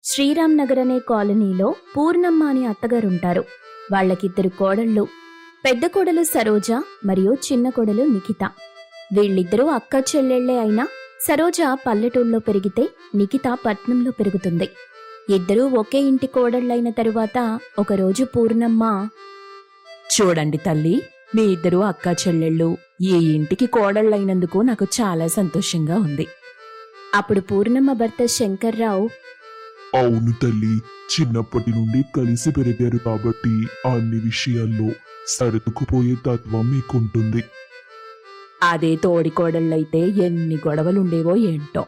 శ్రీరామ్ నగర్ అనే కాలనీలో పూర్ణమ్మ అనే అత్తగారుంటారు. వాళ్ళకిద్దరు కోడళ్ళు. పెద్ద కోడలు సరోజ మరియు చిన్న కోడలు నిఖిత. వీళ్ళిద్దరూ అక్క చెల్లెళ్లే అయినా సరోజ పల్లెటూళ్ళలో పెరిగితే నిఖిత పట్నంలో పెరుగుతుంది. ఇద్దరూ ఒకే ఇంటి కోడళ్ళైన తరువాత ఒకరోజు పూర్ణమ్మ, చూడండి తల్లి, మీ ఇద్దరు అక్కా చెల్లెళ్ళు ఈ ఇంటికి కోడళ్ళైనందుకు నాకు చాలా సంతోషంగా ఉంది. అప్పుడు పూర్ణమ్మ భర్త శంకర్రావు, అవును తల్లి, చిన్నప్పటి నుండి కలిసి పెరిగారు కాబట్టి అన్ని విషయాల్లో సర్దుకుపోయే తత్వం మీకుంటుంది. అదే తోడి కోడళ్ళైతే ఎన్ని గొడవలుండేవో ఏంటో.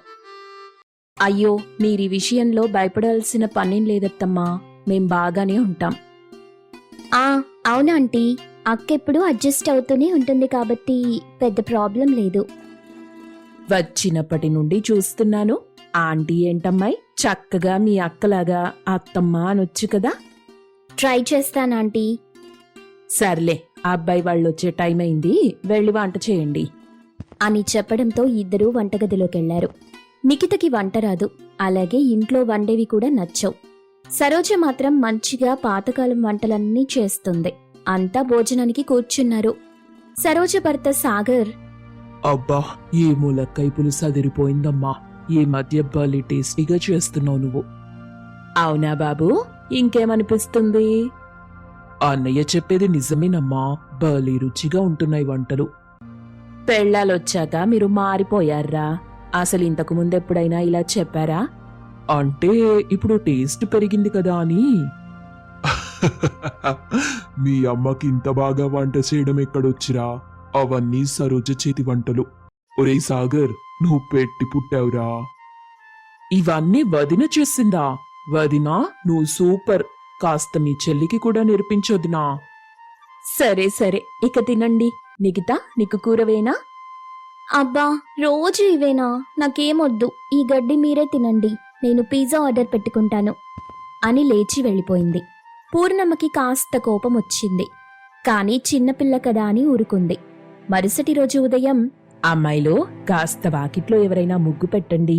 అయ్యో, మీరీ విషయంలో భయపడాల్సిన పనేం లేదత్తమ్మా, మేం బాగానే ఉంటాం. అవునాంటీ, అక్కెప్పుడు అడ్జస్ట్ అవుతూనే ఉంటుంది కాబట్టి పెద్ద ప్రాబ్లం లేదు. వచ్చినప్పటి నుండి చూస్తున్నాను. ఆంటీ ఏంటమ్మాయి, చక్కగా మీ అక్కలాగా అత్తమ్మ అనొచ్చు కదా. ట్రై చేస్తానాంటీ. సర్లే, అబ్బాయి వాళ్ళొచ్చే టైం అయింది, వెళ్ళి వంట చేయండి అని చెప్పడంతో ఇద్దరూ వంటగదిలోకెళ్లారు. నిఖితకి వంట రాదు, అలాగే ఇంట్లో వండేవి కూడా నచ్చవు. సరోజ మాత్రం మంచిగా పాతకాలం వంటలన్నీ చేస్తుంది. అంతా భోజనానికి కూర్చున్నారు. సరోజ భర్త సాగర్, అబ్బా, ఈ ములక్కాయ పులుసు అదిరిపోయిందమ్మా. ఈ మధ్య భలే టేస్టీగా చేస్తున్నావు నువ్వు. అవునా బాబు, ఇంకేమనిపిస్తుంది? అన్నయ్య చెప్పేది నిజమేనమ్మా, భలే రుచిగా ఉంటున్నాయి వంటలు. పెళ్ళాలొచ్చాక మీరు మారిపోయారా? అసలు ఇంతకు ముందెప్పుడైనా ఇలా చెప్పారా? అంటే ఇప్పుడు టేస్ట్ పెరిగింది కదా అని. మీ అమ్మకి ఇంత బాగా వంట చేయడం ఎక్కడొచ్చిరా? అవన్నీ సరోజ చేతి వంటలు. ఒరేయ్ సాగర్, నువ్వు పెట్టి పుట్టావురా. ఇవన్నీ వదిన చేసిందా? వదినా, నువ్వు సూపర్. కాస్త మీ చెల్లికి కూడా నేర్పించొదినా. సరే సరే, ఇక తినండి. నిఖిత, నీకు కూరవేనా? అబ్బా, రోజు ఇవేనా? నాకేమొద్దు, ఈ గడ్డి మీరే తినండి, నేను పిజ్జా ఆర్డర్ పెట్టుకుంటాను అని లేచి వెళ్ళిపోయింది. పూర్ణమ్మకి కాస్త కోపం వచ్చింది, కానీ చిన్నపిల్ల కదా అని ఊరుకుంది. మరుసటి రోజు ఉదయం, అమ్మాయిలో కాస్త వాకిట్లో ఎవరైనా ముగ్గు పెట్టండి.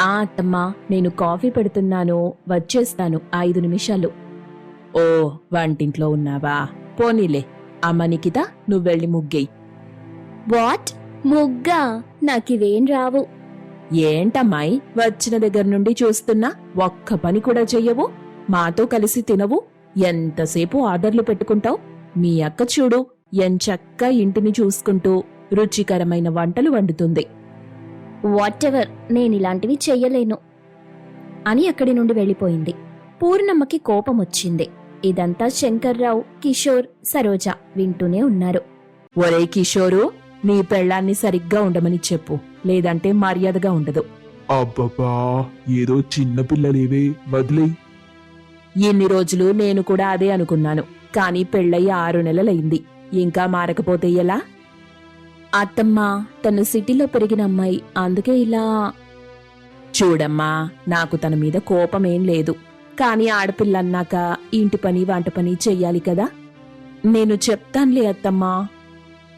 అత్తమ్మా, నేను కాఫీ పెడుతున్నాను, వచ్చేస్తాను 5 నిమిషాలు. ఓ, వంటింట్లో ఉన్నావా? పోనీలే. అమ్మ నిఖిత, నువ్వెళ్ళి ముగ్గెయ్. వాట్? ముగ్గా? నాకివేం రావు. ఏంటమ్మాయి, వచ్చిన దగ్గర నుండి చూస్తున్నా, ఒక్క పని కూడా చెయ్యవు, మాతో కలిసి తినవు, ఎంతసేపు ఆర్డర్లు పెట్టుకుంటావు? మీ అక్క చూడు, ఎంచక్కా ఇంటిని చూసుకుంటూ రుచికరమైన వంటలు వండుతుంది. వాట్ ఎవర్, నేనిలాంటివి చెయ్యలేను అని అక్కడి నుండి వెళ్ళిపోయింది. పూర్ణమ్మకి కోపం వచ్చింది. ఇదంతా శంకర్రావు, కిషోర్, సరోజ వింటూనే ఉన్నారు. ఒరే కిషోరు, నీ పెళ్ళాన్ని సరిగ్గా ఉండమని చెప్పు, లేదంటే మర్యాదగా ఉండదు. అబ్బబ్బా, ఏదో చిన్న పిల్లలేవే, వదిలేయ్. ఇన్ని రోజులు నేను కూడా అదే అనుకున్నాను, కానీ పెళ్ళయి 6 నెలలైంది, ఇంకా మారకపోతే ఎలా? అత్తమ్మా, తను సిటీలో పెరిగిన అమ్మాయి, అందుకే ఇలా. చూడమ్మా, నాకు తన మీద కోపమేం లేదు, కానీ ఆడపిల్లన్నాక ఇంటి పని వంట పని చెయ్యాలి కదా. నేను చెప్తాన్లే అత్తమ్మా.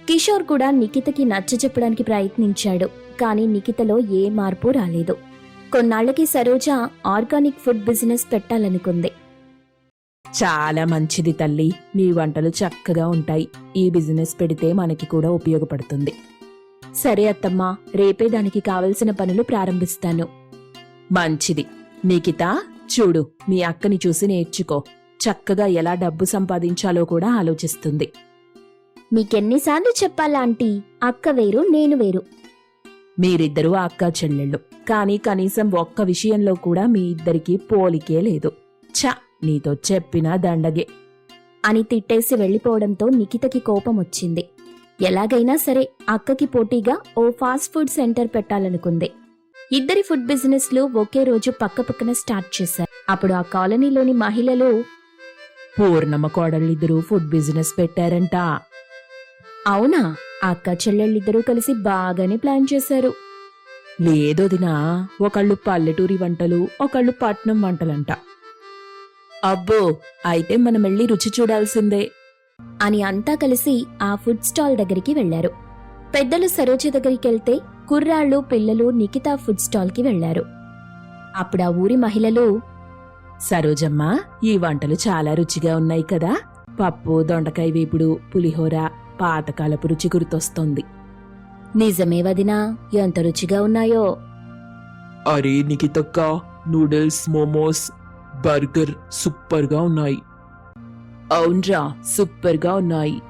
కిషోర్ కూడా నిఖితకి నచ్చజెప్పడానికి ప్రయత్నించాడు, కానీ నిఖితలో ఏ మార్పు రాలేదు. కొన్నాళ్లకి సరోజ ఆర్గానిక్ ఫుడ్ బిజినెస్ పెట్టాలనుకుంది. చాలా మంచిది తల్లి, నీ వంటలు చక్కగా ఉంటాయి, ఈ బిజినెస్ పెడితే మనకి కూడా ఉపయోగపడుతుంది. సరే అత్తమ్మా, రేపే దానికి కావలసిన పనులు ప్రారంభిస్తాను. మంచిది. నిఖిత, చూడు, మీ అక్కని చూసి నేర్చుకో, చక్కగా ఎలా డబ్బు సంపాదించాలో కూడా ఆలోచిస్తుంది. మీకెన్నిసార్లు చెప్పాలా ఆంటీ, అక్క వేరు, నేను వేరు. మీరిద్దరూ అక్కా చెల్లెళ్ళు, కానీ కనీసం ఒక్క విషయంలో కూడా మీ ఇద్దరికీ పోలికే లేదు. ఛ, నీతో చెప్పినా దండగే అని తిట్టేసి వెళ్లిపోవడంతో నిఖితకి కోపం వచ్చింది. ఎలాగైనా సరే అక్కకి పోటీగా ఓ ఫాస్ట్ ఫుడ్ సెంటర్ పెట్టాలనుకుంది. ఇద్దరి ఫుడ్ బిజినెస్లు ఒకే రోజు పక్కపక్కన స్టార్ట్ చేశారు. అప్పుడు ఆ కాలనీలోని మహిళలు, పూర్ణమ్మ కోడళ్ళిద్దరూ ఫుడ్ బిజినెస్ పెట్టారంట. అవునా? అక్క చెల్లెళ్ళిద్దరూ కలిసి బాగానే ప్లాన్ చేశారు. లేదోదినా, ఒకళ్ళు పల్లెటూరి వంటలు, ఒకళ్ళు పట్నం వంటలంట. అబ్బో, అయితే మనమెళ్ళి రుచి చూడాల్సిందే అని అంతా కలిసి ఆ ఫుడ్ స్టాల్ దగ్గరికి వెళ్లారు. పెద్దలు సరోజ దగ్గరికెళ్తే కుర్రాళ్ళు, పిల్లలు నిఖితా ఫుడ్ స్టాల్ కి వెళ్లారు. అప్పుడు ఆ ఊరి మహిళలు, సరోజమ్మ, ఈ వంటలు చాలా రుచిగా ఉన్నాయి కదా. పప్పు, దొండకాయ వేపుడు, పులిహోర, పాతకాలపు రుచి గుర్తొస్తోంది. నిజమే వదినా, ఎంత రుచిగా ఉన్నాయో. అరే నిఖితక్క, నూడిల్స్, మోమోస్, బర్గర్ సూపర్ గా ఉన్నాయి. అవునరా, సూపర్గా ఉన్నాయి.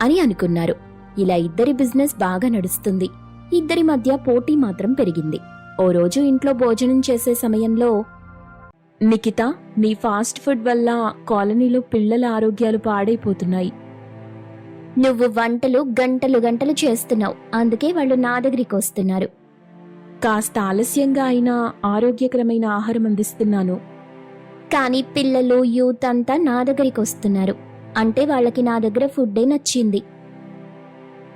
అని అనుకున్నారు. ఇలా ఇద్దరి బిజినెస్ బాగా నడుస్తుంది. ఇద్దరి మధ్య పోటీ మాత్రం పెరిగింది. ఓ రోజు ఇంట్లో భోజనం చేసే సమయంలో, నిఖిత, నీ ఫాస్ట్ ఫుడ్ వల్ల కాలనీలో పిల్లల ఆరోగ్యాలు పాడైపోతున్నాయి. నువ్వు వంటలు గంటలు గంటలు చేస్తున్నావు, అందుకే వాళ్ళు నా దగ్గరికి వస్తున్నారు. కాస్త ఆలస్యంగా అయినా ఆరోగ్యకరమైన ఆహారం అందిస్తున్నాను. కానీ పిల్లలు, యూత్ అంతా నా దగ్గరికి వస్తున్నారు. అంటే వాళ్ళకి నా దగ్గర ఫుడ్డే నచ్చింది.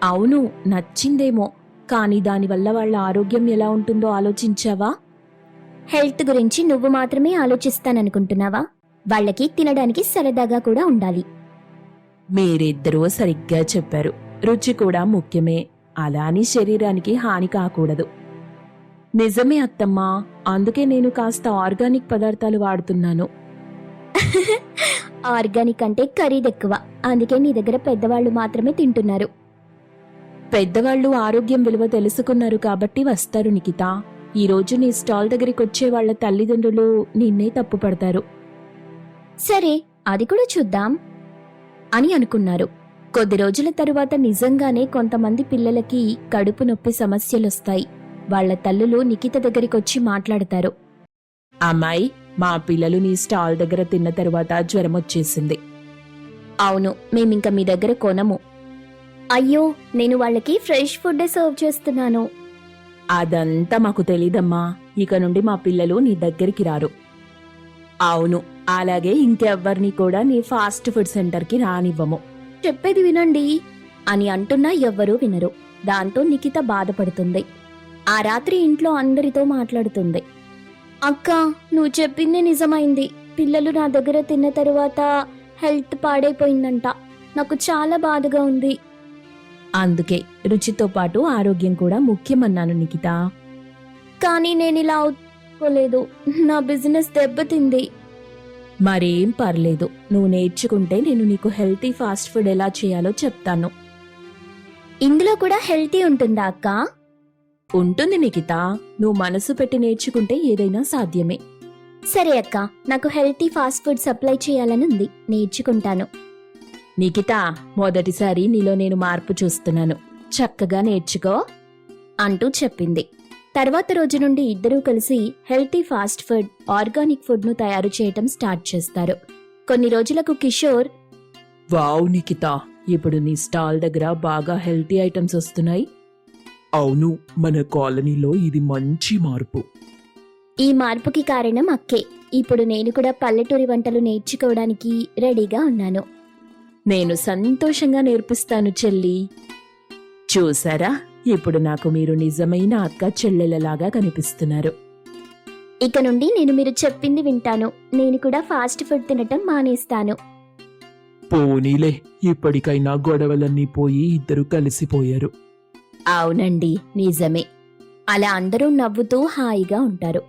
అవును, నచ్చిందేమో, కానీ దానివల్ల వాళ్ళ ఆరోగ్యం ఎలా ఉంటుందో ఆలోచించావా? హెల్త్ గురించి నువ్వు మాత్రమే ఆలోచిస్తాననుకుంటున్నావా? వాళ్ళకి తినడానికి సరదాగా కూడా ఉండాలి. మీరిద్దరూ సరిగ్గా చెప్పారు. రుచి కూడా ముఖ్యమే, అలా అని శరీరానికి హాని కాకూడదు. నిజమే అత్తమ్మా, అందుకే నేను కాస్త ఆర్గానిక్ పదార్థాలు వాడుతున్నాను. ఆర్గానిక్ అంటే ఖరీదెక్కువ, అందుకే నీ దగ్గర పెద్దవాళ్ళు మాత్రమే తింటున్నారు. పెద్దవాళ్ళు ఆరోగ్యం విలువ తెలుసుకున్నారు కాబట్టి వస్తారు నిఖిత. ఈ రోజు నీ స్టాల్ దగ్గరికి వచ్చే వాళ్ళ తల్లిదండ్రులు నిన్నే తప్పు పడతారు. సరే, అది కూడా చూద్దాం అని అనుకున్నారు. కొద్ది రోజుల తరువాత నిజంగానే కొంతమంది పిల్లలకి కడుపు నొప్పి సమస్యలొస్తాయి. వాళ్ళ తల్లులు నిఖిత దగ్గరికొచ్చి మాట్లాడతారు. అమ్మాయి, మా పిల్లలు నీ స్టాల్ దగ్గర తిన్న తరువాత జ్వరం వచ్చేసింది. అవును, మేమింక మీ దగ్గర కొనము. అయ్యో, నేను వాళ్ళకి ఫ్రెష్ ఫుడ్ సర్వ్ చేస్తున్నాను. అదంతా మాకు తెలీదమ్మా, ఇక నుండి మా పిల్లలు నీ దగ్గరికి రారు. అవును, అలాగే ఇంకెవ్వరిని కూడా నీ ఫాస్ట్ ఫుడ్ సెంటర్కి రానివ్వము. చెప్పేది వినండి అని అంటున్నా ఎవ్వరూ వినరు. దాంతో నిఖిత బాధపడుతుంది. ఆ రాత్రి ఇంట్లో అందరితో మాట్లాడుతుంది. అక్క, నువ్వు చెప్పింది నిజమైంది. పిల్లలు నా దగ్గర తిన్న తరువాత హెల్త్ పాడైపోయిందంట. నాకు చాలా బాధగా ఉంది. అందుకే రుచితో పాటు ఆరోగ్యం కూడా ముఖ్యమన్నాను నిఖిత. కానీ నేను ఇలా అవుకోలేదు. నా బిజినెస్ దెబ్బతింది. మరేం పర్లేదు, నువ్వు నేర్చుకుంటే నేను నీకు హెల్తీ ఫాస్ట్ ఫుడ్ ఎలా చేయాలో చెప్తాను. ఇందులో కూడా హెల్తీ ఉంటుందా అక్క? ఉంటుంది నిఖిత, నువ్వు మనసు పెట్టి నేర్చుకుంటే ఏదైనా సాధ్యమే. సరే అక్క, నాకు హెల్తీ ఫాస్ట్ ఫుడ్ సప్లై చేయాలనుంది. నేర్చుకుంటాను. నిఖిత, మొదటిసారి నీలో నేను మార్పు చూస్తున్నాను. చక్కగా నేర్చుకో అంటూ చెప్పింది. తర్వాత రోజు నుండి ఇద్దరూ కలిసి healthy fast food, organic food ను తయారు చేయటం స్టార్ట్ చేస్తారు. కొన్ని రోజులకు కిషోర్, వావ్ నిఖిత, ఇప్పుడు నీ స్టాల్ దగ్గర బాగా హెల్తీ ఐటమ్స్ వస్తున్నాయి. అవును, మన కాలనీలో ఇది మంచి మార్పు. ఈ మార్పుకి కారణం అక్కే. ఇప్పుడు నేను కూడా పల్లెటూరి వంటలు నేర్చుకోవడానికి రెడీగా ఉన్నాను. నేను సంతోషంగా నేర్పిస్తాను చెల్లి. చూసారా, ఇప్పుడు నాకు మీరు నిజమైన అక్క చెల్లెలలాగా కనిపిస్తున్నారు. ఇక నుండి నేను మీరు చెప్పింది వింటాను. నేను కూడా ఫాస్ట్ ఫుడ్ తినటం మానేస్తాను. పోనీలే, ఇప్పటికైనా గొడవలన్నీ పోయి ఇద్దరు కలిసిపోయారు. అవునండి, నిజమే. అలా అందరూ నవ్వుతూ హాయిగా ఉంటారు.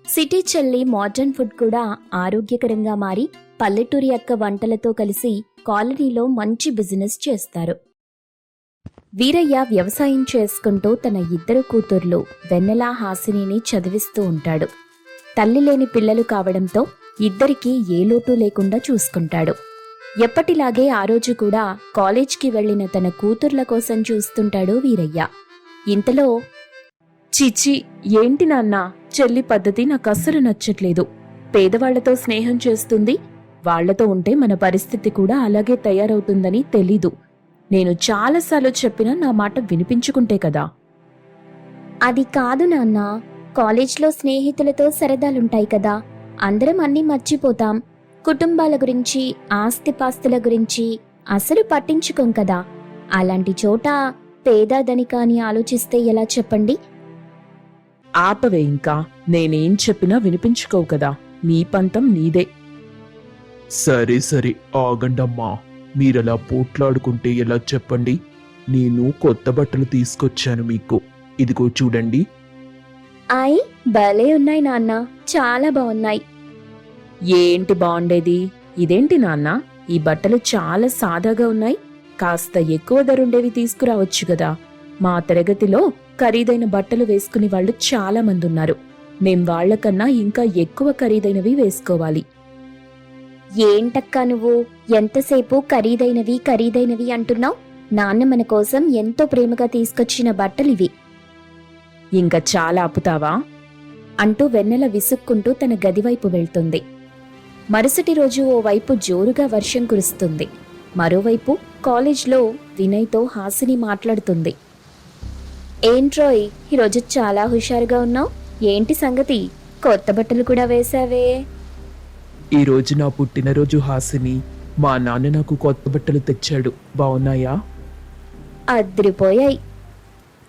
సిటీ చెల్లి మోడర్న్ ఫుడ్ కూడా ఆరోగ్యకరంగా మారి పల్లెటూరి అక్క వంటలతో కలిసి కాలనీలో మంచి బిజినెస్ చేస్తారు. వీరయ్య వ్యవసాయం చేసుకుంటూ తన ఇద్దరు కూతుర్లు వెన్నెల, హాసినిని చదివిస్తూ ఉంటాడు. తల్లి లేని పిల్లలు కావడంతో ఇద్దరికీ ఏ లోటు లేకుండా చూసుకుంటాడు. ఎప్పటిలాగే ఆ రోజు కూడా కాలేజ్కి వెళ్లిన తన కూతుర్ల కోసం చూస్తుంటాడు వీరయ్య. ఇంతలో, చిచి, ఏంటి నాన్నా, చెల్లి పద్ధతి నాకు అస్సలు నచ్చట్లేదు. పేదవాళ్లతో స్నేహం చేస్తుంది, వాళ్లతో ఉంటే మన పరిస్థితి కూడా అలాగే తయారవుతుందని తెలీదు. నేను చాలాసార్లు చెప్పినా నా మాట వినిపించుకుంటే కదా. అది కాదు నాన్న, కాలేజ్లో స్నేహితులతో సరదాలుంటాయి కదా, అందరం అన్నీ మర్చిపోతాం. కుటుంబాల గురించి, ఆస్తిపాస్తుల గురించి అసలు పట్టించుకోం కదా. అలాంటి చోట పేదధనిక అని ఆలోచిస్తే ఎలా చెప్పండి? ఆపవే, ఇంకా నేనేం చెప్పినా వినిపించుకోవు కదా. నీ పంతం నీదే. సరే సరే, ఆగండమ్మా. మీరలా పోట్లాడుకుంటే ఎలా చెప్పండి? నేను కొత్త బట్టలు తీసుకొచ్చాను మీకు. ఇదిగో చూడండి. అయ్ భలే ఉన్నాయి నాన్న, చాలా బాగున్నాయి. ఏంటి బాగుండేది? ఇదేంటి నాన్న, ఈ బట్టలు చాలా సాదాగా ఉన్నాయి. కాస్త ఎక్కువ ధరుండేవి తీసుకురావచ్చు గదా. మా తరగతిలో ఖరీదైన బట్టలు వేసుకునే వాళ్ళు చాలా మంది ఉన్నారు. మేం వాళ్లకన్నా ఇంకా ఎక్కువ ఖరీదైనవి వేసుకోవాలి. ఏంటక్కా నువ్వు ఎంతసేపు ఖరీదైనవి ఖరీదైనవి అంటున్నావు? నాన్న మన కోసం ఎంతో ప్రేమగా తీసుకొచ్చిన బట్టలివి ఇంకా చాలా ఆపుతావా? అంటూ వెన్నెల విసుక్కుంటూ తన గదివైపు వెళ్తుంది. మరుసటి రోజు ఓ వైపు జోరుగా వర్షం కురుస్తుంది. మరోవైపు కాలేజ్లో వినయ్తో హాసిని మాట్లాడుతుంది. ఏంట్రోయ్, ఈరోజు చాలా హుషారుగా ఉన్నావు. ఏంటి సంగతి? కొత్త బట్టలు కూడా వేశావే? ఈ రోజు నా పుట్టినరోజు హాసిని. మా నాన్న నాకు కొత్త బట్టలు తెచ్చాడు. బాగున్నాయా? అద్రిపోయాయి.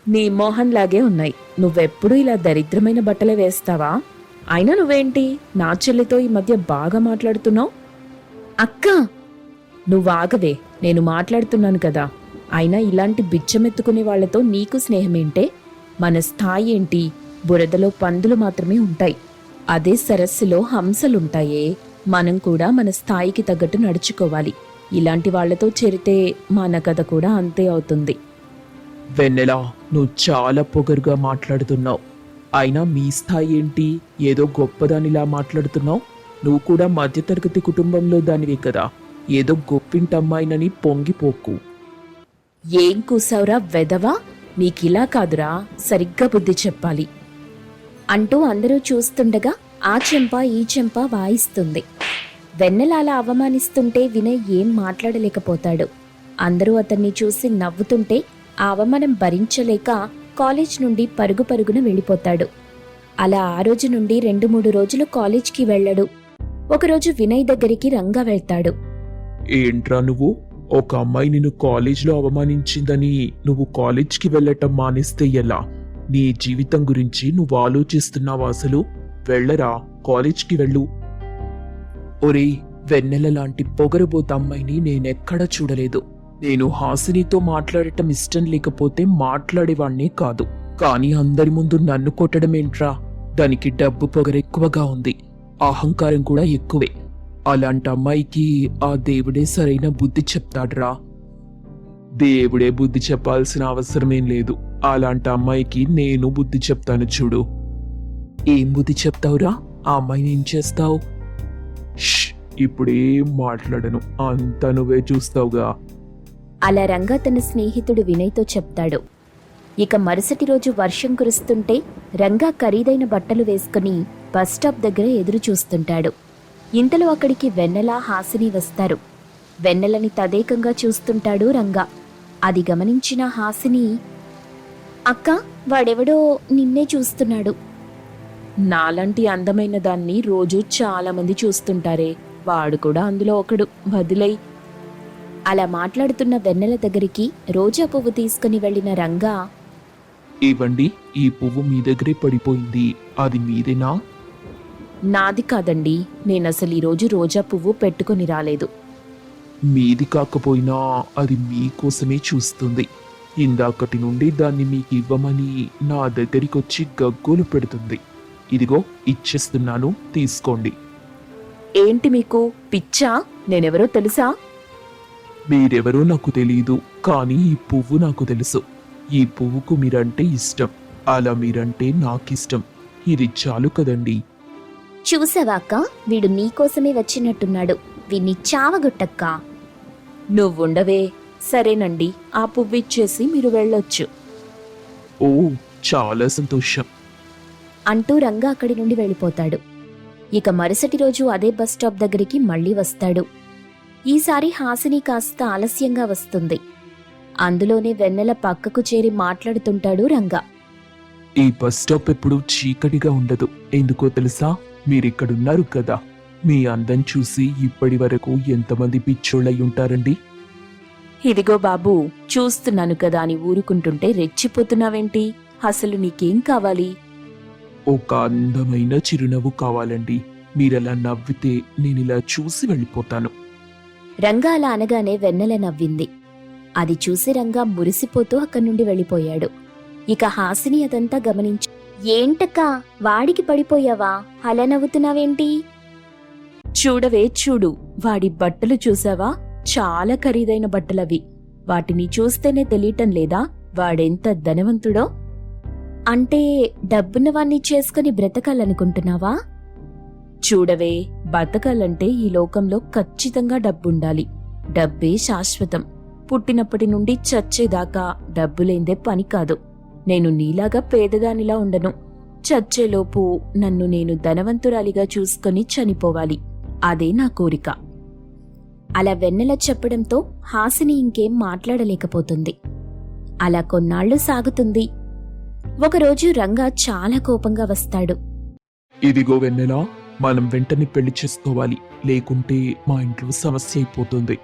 నీ మోహన్ లాగే ఉన్నాయి. నువ్వెప్పుడు ఇలా దరిద్రమైన బట్టలే వేస్తావా? అయినా నువ్వేంటి నా చెల్లితో ఈ మధ్య బాగా మాట్లాడుతున్నావు? అక్కా, నువ్వాగవే, నేను మాట్లాడుతున్నాను కదా. అయినా ఇలాంటి బిచ్చమెత్తుకునే వాళ్లతో నీకు స్నేహమేంటే? మన స్థాయి ఏంటి? బురదలో పందులు మాత్రమే ఉంటాయి, అదే సరస్సులో హంసలుంటాయే. మనం కూడా మన స్థాయికి తగ్గట్టు నడుచుకోవాలి. ఇలాంటి వాళ్లతో చేరితే మన కథ కూడా అంతే అవుతుంది. వెన్నెలా, నువ్వు చాలా పొగరుగా మాట్లాడుతున్నావు. అయినా మీ స్థాయి ఏంటి? ఏదో గొప్పదానిలా మాట్లాడుతున్నావు. నువ్వు కూడా మధ్యతరగతి కుటుంబంలో దానివే కదా. ఏదో గొప్పింటమ్మాయినని పొంగిపోకు. ఏం కూసావురా వెదవా? నీకిలా కాదురా, సరిగ్గా బుద్ధి చెప్పాలి అంటూ అందరూ చూస్తుండగా ఆ చెంప ఈ చెంప వాయిస్తుంది. వెన్నెల అలా అవమానిస్తుంటే వినయ్ ఏం మాట్లాడలేకపోతాడు. అందరూ అతన్ని చూసి నవ్వుతుంటే ఆ అవమానం భరించలేక కాలేజ్ నుండి పరుగు పరుగున వెళ్ళిపోతాడు. అలా ఆ రోజు నుండి 2-3 రోజులు కాలేజ్కి వెళ్ళడు. ఒకరోజు వినయ్ దగ్గరికి రంగా వెళ్తాడు. ఏంట్రా నువ్వు? ఒక అమ్మాయి నిన్ను కాలేజ్లో అవమానించిందని నువ్వు కాలేజ్కి వెళ్ళటం మానేస్తే ఎలా? నీ జీవితం గురించి నువ్వు ఆలోచిస్తున్నావా అసలు? వెళ్ళరా, కాలేజ్కి వెళ్ళు. ఒరేయ్, వెన్నెల లాంటి పొగరుబోత అమ్మాయిని నేనెక్కడా చూడలేదు. నేను హాసినితో మాట్లాడటం ఇష్టం లేకపోతే మాట్లాడేవాణ్ణే కాదు. కానీ అందరి ముందు నన్ను కొట్టడమేంట్రా? దానికి డబ్బు పొగరెక్కువగా ఉంది, అహంకారం కూడా ఎక్కువే. అలాంటి అమ్మాయికి ఆ దేవుడే సరైన బుద్ధి చెప్తాడ్రా. దేవుడే బుద్ధి చెప్పాల్సిన అవసరమేం లేదు. అలాంటి అమ్మాయికి నేను బుద్ధి చెప్తాను చూడు. ఏం బుద్ధి చెప్తావురా? ఆ అమ్మాయిని ఏం చేస్తావు? ఇప్పుడేం మాట్లాడను, అంతా నువ్వే చూస్తావుగా. అలా రంగా తన స్నేహితుడు వినయ్తో చెప్తాడు. ఇక మరుసటి రోజు వర్షం కురుస్తుంటే రంగా ఖరీదైన బట్టలు వేసుకుని బస్టాప్ దగ్గర ఎదురు చూస్తుంటాడు. ఇంతలో అక్కడికి వెన్నెల, హాసిని వస్తారు. వెన్నెలని తదేకంగా చూస్తుంటాడు రంగా. అది గమనించిన హాసిని, అక్క, వాడెవడో నిన్నే చూస్తున్నాడు. నాలాంటి అందమైన దాన్ని రోజు చాలా మంది చూస్తుంటారే, వాడు కూడా అందులో ఒకడు, వదిలై. అలా మాట్లాడుతున్న వెన్నెల దగ్గరికి రోజా పువ్వు తీసుకుని వెళ్లిన రంగా, ఇవ్వండి, ఈ పువ్వు మీ దగ్గరే పడిపోయింది, అది మీదేనా? నాది కాదండి, నేనసలు ఈరోజు రోజా పువ్వు పెట్టుకుని రాలేదు. మీది కాకపోయినా అది మీకోసమే చూస్తుంది. ఇందాకటి నుండి దాన్ని మీకు ఇవ్వమని నా దగ్గరికొచ్చి గగ్గోలు పెడుతుంది. ఇదిగో ఇచ్చేస్తున్నాను, తీసుకోండి. ఏంటి మీకు పిచ్చా? నేనెవరో తెలుసా? మీరెవరో నాకు తెలీదు, కానీ ఈ పువ్వు నాకు తెలుసు. ఈ పువ్వుకు మీరంటే ఇష్టం, అలా మీరంటే నాకిష్టం. ఇది చాలు కదండి. చూసావాక్క, వీడు నీకోసమే వచ్చినట్టున్నాడు. వీణ్ణి చావగొట్టక్కా. నువ్వుండవే. సరేనండి, ఆ పువ్వు ఇచ్చేసి మీరు వెళ్ళొచ్చు ఓ, చాలా సంతోషం అంటూ రంగా అక్కడి నుండి వెళ్ళిపోతాడు. ఇక మరుసటి రోజు అదే బస్ స్టాప్ దగ్గరికి మళ్ళీ వస్తాడు. ఈసారి హాసిని కాస్త ఆలస్యంగా వస్తుంది. అందులోనే వెన్నెల పక్కకు చేరి మాట్లాడుతుంటాడు రంగా. ఈ బస్ స్టాప్ ఎప్పుడు చీకటిగా ఉండదు. ఎందుకో తెలుసా? మీరిక్కడున్నారు కదా, మీ అందం చూసి ఇప్పటి వరకు ఎంతమంది పిచ్చోళ్ళై ఉంటారండి. ఇదిగో బాబు, చూస్తున్నాను కదా అని ఊరుకుంటుంటే రెచ్చిపోతున్నావేంటి? అసలు నీకేం కావాలి? ఒక అందమైన చిరునవ్వు కావాలండి. మీరలా నవ్వితే నేనిలా చూసి వెళ్ళిపోతాను. రంగా అలా అనగానే వెన్నెల నవ్వింది. అది చూసి రంగా మురిసిపోతూ అక్కడి నుండి వెళ్ళిపోయాడు. ఇక హాసిని అదంతా గమనించి ఏంటక్కా వాడికి పడిపోయావా? అలా నవ్వుతున్నావేంటి? చూడవే చూడు, వాడి బట్టలు చూసావా? చాలా ఖరీదైన బట్టలవి. వాటిని చూస్తేనే తెలియటం లేదా వాడెంత ధనవంతుడో? అంటే డబ్బున్నవాణ్ణి చేసుకుని బ్రతకాలనుకుంటున్నావా? చూడవే, బతకాలంటే ఈ లోకంలో ఖచ్చితంగా డబ్బుండాలి. డబ్బే శాశ్వతం. పుట్టినప్పటి నుండి చచ్చేదాకా డబ్బులేందే పని కాదు. నేను నీలాగా పేదదానిలా ఉండను. చచ్చేలోపు నన్ను నేను ధనవంతురాలిగా చూసుకొని చనిపోవాలి. అదే నా కోరిక. అలా వెన్నెల చెప్పడంతో హాసిని ఇంకేం మాట్లాడలేకపోతుంది. అలా కొన్నాళ్లు సాగుతుంది. ఒకరోజు రంగా చాలా కోపంగా వస్తాడు. ఇదిగో వెన్నెలా, మనం వెంటనే పెళ్లి చేసుకోవాలి, లేకుంటే మా ఇంట్లో సమస్య అయిపోతుంది.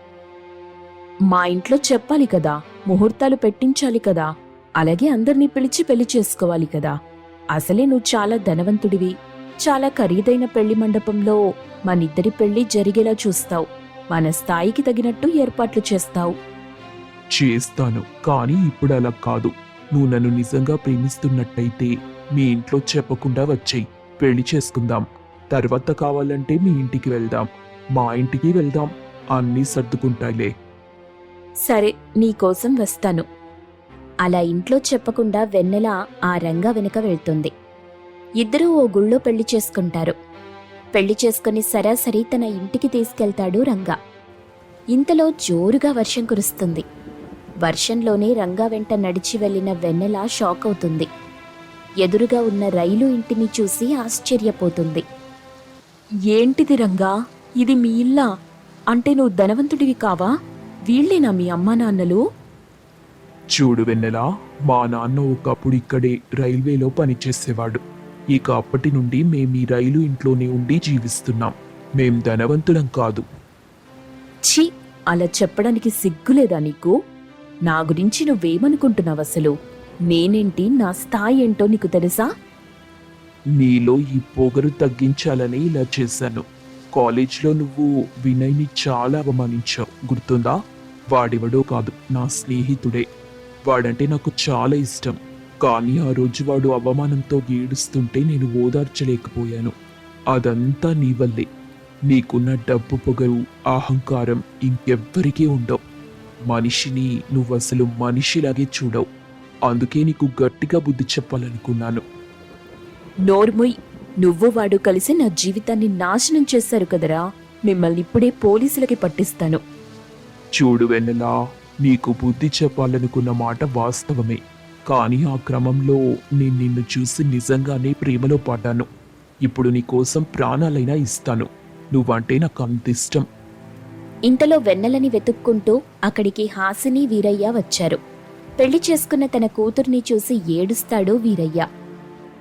మా ఇంట్లో చెప్పాలి కదా, ముహూర్తాలు పెట్టించాలి కదా, అలాగే అందర్నీ పిలిచి పెళ్లి చేసుకోవాలి కదా. అసలే నువ్వు చాలా ధనవంతుడివి. చాలా ఖరీదైన పెళ్లి మండపంలో మనిద్దరి పెళ్లి జరిగేలా చూస్తావు. మన స్థాయికి తగినట్టు ఏర్పాట్లు చేస్తావు. చేస్తాను, కానీ ఇప్పుడు అలా కాదు. నువ్వు నన్ను నిజంగా ప్రేమిస్తున్నట్టయితే మీ ఇంట్లో చెప్పకుండా వచ్చేయ్, పెళ్లి చేసుకుందాం. తర్వాత కావాలంటే మీ ఇంటికి వెళ్దాం, మా ఇంటికి వెళ్దాం, అన్నీ సర్దుకుంటాయిలే. సరే, నీకోసం వస్తాను. అలా ఇంట్లో చెప్పకుండా వెన్నెల ఆ రంగా వెనుక వెళ్తుంది. ఇద్దరూ ఓ గుళ్ళో పెళ్లి చేసుకుంటారు. పెళ్లి చేసుకుని సరాసరి తన ఇంటికి తీసుకెళ్తాడు రంగా. ఇంతలో జోరుగా వర్షం కురుస్తుంది. వర్షంలోనే రంగా వెంట నడిచి వెళ్లిన వెన్నెల షాక్ అవుతుంది. ఎదురుగా ఉన్న రైలు ఇంటిని చూసి ఆశ్చర్యపోతుంది. ఏంటిది రంగా? ఇది మీ ఇల్లా? అంటే నువ్వు ధనవంతుడివి కావా? వీళ్ళేనా మీ అమ్మా నాన్నలు? చూడు వెన్నెలా, మా నాన్న ఒకప్పుడు ఇక్కడే రైల్వేలో పనిచేసేవాడు. ఇక అప్పటి నుండి మేం ఈ రైలు ఇంట్లోనే ఉండి జీవిస్తున్నాం. మేం ధనవంతులం కాదు. ఛీ, అలా చెప్పడానికి సిగ్గులేదా నీకు? నా గురించి నువ్వేమనుకుంటున్నావు అసలు? నేనేంటి, నా స్థాయి ఏంటో నీకు తెలుసా? నీలో ఈ పొగరు తగ్గించాలని ఇలా చేశాను. కాలేజ్లో నువ్వు వినయ్ని చాలా అవమానించావు, గుర్తుందా? వాడెవడో కాదు, నా స్నేహితుడే. వాడంటే నాకు చాలా ఇష్టం. కానీ ఆ రోజు వాడు అవమానంతో ఏడుస్తుంటే నేను ఓదార్చలేకపోయాను. అదంతా నీ వల్లే. నీకున్న డబ్బు, పొగరు, అహంకారం ఇంకెవ్వరికీ ఉండవు. మనిషిని నువ్వసలు మనిషిలాగే చూడవు. అందుకే నీకు గట్టిగా బుద్ధి చెప్పాలనుకున్నాను. నోర్ముయ్, నువ్వు వాడు కలిసి నా జీవితాన్ని నాశనం చేశారు కదరా. మిమ్మల్ని ఇప్పుడే పోలీసులకి పట్టిస్తాను. చూడు వెన్నెలా, నీకు బుద్ధి చెప్పాలనుకున్న మాట వాస్తవమే. కానీ ఆ క్రమంలో నేను నిన్ను చూసి నిజంగానే ప్రేమలో పడ్డాను. ఇప్పుడు నీకోసం ప్రాణాలైనా ఇస్తాను. నువ్వంటే నాకు అంత ఇష్టం. ఇంతలో వెన్నెలని వెతుక్కుంటూ అక్కడికి హాసిని, వీరయ్య వచ్చారు. పెళ్లి చేసుకున్న తన కూతుర్ని చూసి ఏడుస్తాడు వీరయ్య.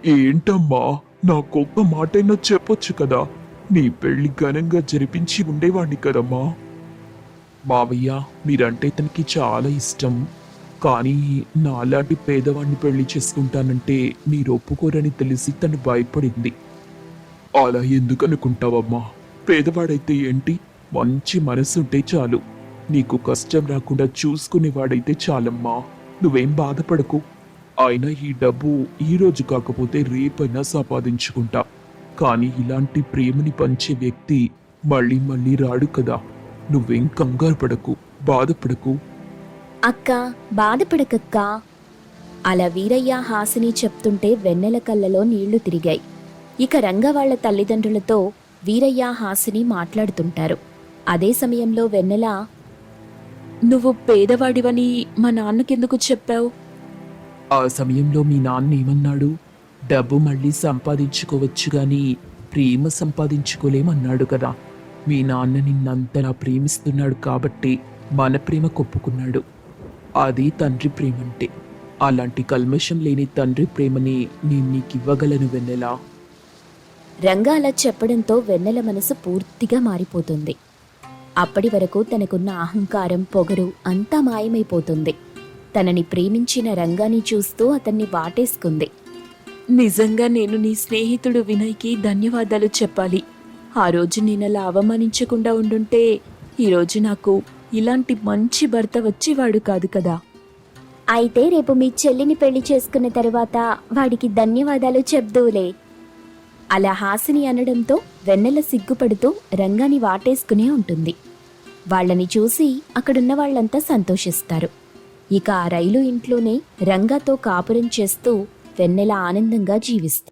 ఏంటమ్మా, నాకొక్క మాటైనా చెప్పొచ్చు కదా. నీ పెళ్లి ఘనంగా జరిపించి ఉండేవాణ్ణి కదమ్మా. మావయ్య, మీరంటే తనకి చాలా ఇష్టం. కానీ నాలాంటి పేదవాణ్ణి పెళ్లి చేసుకుంటానంటే మీరు ఒప్పుకోరని తెలిసి తను భయపడింది. అలా ఎందుకు అనుకుంటావమ్మా? పేదవాడైతే ఏంటి, మంచి మనసుంటే చాలు. నీకు కష్టం రాకుండా చూసుకునేవాడైతే చాలమ్మా. నువ్వేం బాధపడకు. అయినా ఈ డబ్బు ఈ రోజు కాకపోతే రేపైనా సంపాదించుకుంటా. కానీ ఇలాంటి ప్రేమని పంచే వ్యక్తి మళ్ళీ మళ్ళీ రాడు కదా. నువ్వేం కంగారు పడకు, బాధపడకు. అక్క, బాధపడకక్కా. అలా వీరయ్య, హాసిని చెప్తుంటే వెన్నెల కళ్ళలో నీళ్లు తిరిగాయి. ఇక రంగ వాళ్ల తల్లిదండ్రులతో వీరయ్య, హాసిని మాట్లాడుతుంటారు. అదే సమయంలో వెన్నెల, నువ్వు పేదవాడివని మా నాన్నకెందుకు చెప్పావు? ఆ సమయంలో మీ నాన్న ఏమన్నాడు? డబ్బు మళ్ళీ సంపాదించుకోవచ్చు గాని ప్రేమ సంపాదించుకోలేమన్నాడు కదా. మీ నాన్న నిన్నంతలా ప్రేమిస్తున్నాడు కాబట్టి మన ప్రేమ కొప్పుకున్నాడు. అది తండ్రి ప్రేమంటే. అలాంటి కల్మషం లేని తండ్రి ప్రేమని నేను నీకివ్వగలను వెన్నెలా. రంగా అలా చెప్పడంతో వెన్నెల మనసు పూర్తిగా మారిపోతుంది. అప్పటి వరకు తనకున్న అహంకారం, పొగరు అంతా మాయమైపోతుంది. తనని ప్రేమించిన రంగాని చూస్తూ అతన్ని వాటేసుకుంది. నిజంగా నేను నీ స్నేహితుడు వినయ్కి ధన్యవాదాలు చెప్పాలి. ఆ రోజు నేనలా అవమానించకుండా ఉండుంటే ఈరోజు నాకు ఇలాంటి మంచి భర్త వచ్చేవాడు కాదు కదా. అయితే రేపు మీ చెల్లిని పెళ్లి చేసుకున్న తరువాత వాడికి ధన్యవాదాలు చెప్దూలే. అలా హాసిని అనడంతో వెన్నెల సిగ్గుపడుతూ రంగాని వాటేసుకునే ఉంటుంది. వాళ్ళని చూసి అక్కడున్న వాళ్ళంతా సంతోషిస్తారు. ఇక ఆ రైలు ఇంట్లోనే రంగాతో కాపురం చేస్తూ వెన్నెల ఆనందంగా జీవిస్తుంది.